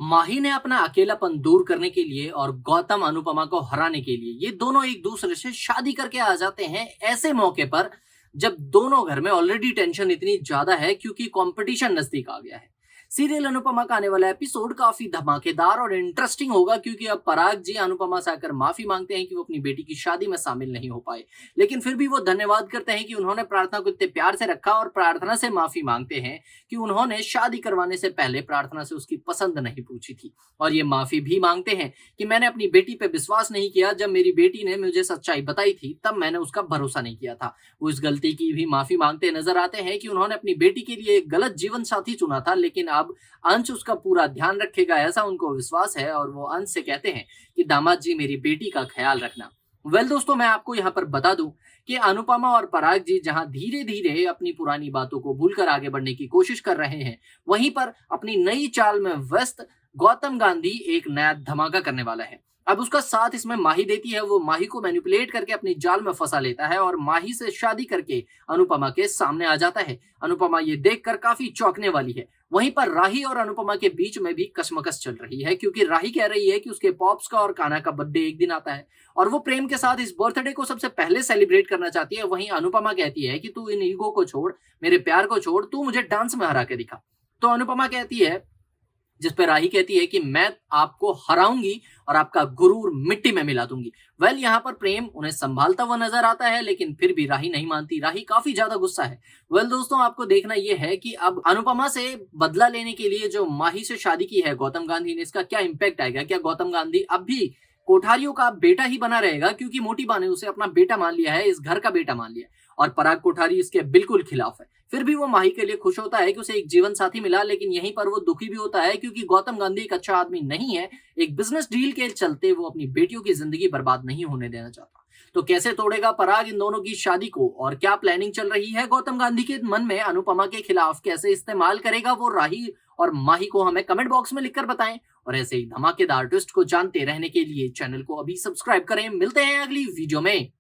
माही ने अपना अकेलापन दूर करने के लिए और गौतम अनुपमा को हराने के लिए ये दोनों एक दूसरे से शादी करके आ जाते हैं ऐसे मौके पर जब दोनों घर में ऑलरेडी टेंशन इतनी ज्यादा है क्योंकि कंपटीशन नजदीक आ गया है। सीरियल अनुपमा का आने वाला एपिसोड काफी धमाकेदार और इंटरेस्टिंग होगा क्योंकि अब पराग जी अनुपमा से आकर माफी मांगते हैं कि वो अपनी बेटी की शादी में शामिल नहीं हो पाए, लेकिन फिर भी वो धन्यवाद करते हैं कि उन्होंने प्रार्थना को इतने प्यार से रखा और प्रार्थना से माफी मांगते हैं कि उन्होंने शादी करवाने से पहले प्रार्थना से उसकी पसंद नहीं पूछी थी। और ये माफी भी मांगते हैं कि मैंने अपनी बेटी पे विश्वास नहीं किया, जब मेरी बेटी ने मुझे सच्चाई बताई थी तब मैंने उसका भरोसा नहीं किया था। वो इस गलती की भी माफी मांगते नजर आते हैं कि उन्होंने अपनी बेटी के लिए एक गलत जीवन साथी चुना था, लेकिन अब अंश उसका पूरा ध्यान रखेगा ऐसा उनको विश्वास है और वो अंश से कहते हैं कि दामाद जी मेरी बेटी का ख्याल रखना। दोस्तों, मैं आपको यहाँ पर बता दूं कि अनुपमा और पराग जी जहां धीरे धीरे अपनी पुरानी बातों को भूलकर आगे बढ़ने की कोशिश कर रहे हैं, वहीं पर अपनी नई चाल में व्यस्त गौतम गांधी एक नया धमाका करने वाला है। अब उसका साथ इसमें माही देती है। वो माही को मैनिपुलेट करके अपनी जाल में फंसा लेता है और माही से शादी करके अनुपमा के सामने आ जाता है। अनुपमा ये देखकर काफी चौंकने वाली है। वहीं पर राही और अनुपमा के बीच में भी कशमकश चल रही है क्योंकि राही कह रही है कि उसके पॉप्स का और कान्हा का बर्थडे एक दिन आता है और वो प्रेम के साथ इस बर्थडे को सबसे पहले सेलिब्रेट करना चाहती है। वहीं अनुपमा कहती है कि तू इन ईगो को छोड़, मेरे प्यार को छोड़, तू मुझे डांस में हरा के दिखा। तो अनुपमा कहती है, जिस पे राही कहती है कि मैं आपको हराऊंगी और आपका गुरूर मिट्टी में मिला दूंगी। यहाँ पर प्रेम उन्हें संभालता हुआ नजर आता है, लेकिन फिर भी राही नहीं मानती। राही काफी ज्यादा गुस्सा है। दोस्तों, आपको देखना यह है कि अब अनुपमा से बदला लेने के लिए जो माही से शादी की है गौतम गांधी ने, इसका क्या इम्पैक्ट आएगा। क्या गौतम गांधी अब भी कोठारियों का बेटा ही बना रहेगा क्योंकि मोटी बा ने उसे अपना बेटा मान लिया है, इस घर का बेटा मान लिया है, और पराग कोठारी इसके बिल्कुल खिलाफ है। फिर भी वो माही के लिए खुश होता है कि उसे एक जीवन साथी मिला, लेकिन यहीं पर वो दुखी भी होता है क्योंकि गौतम गांधी एक अच्छा आदमी नहीं है। एक बिजनेस डील के चलते वो अपनी बेटियों की जिंदगी बर्बाद नहीं होने देना चाहता। तो कैसे तोड़ेगा पराग इन दोनों की शादी को, और क्या प्लानिंग चल रही है गौतम गांधी के मन में अनुपमा के खिलाफ, कैसे इस्तेमाल करेगा वो राही और माही को, हमें कमेंट बॉक्स में लिखकर बताएं। और ऐसे ही धमाकेदार ट्विस्ट को जानते रहने के लिए चैनल को अभी सब्सक्राइब करें। मिलते हैं अगली वीडियो में।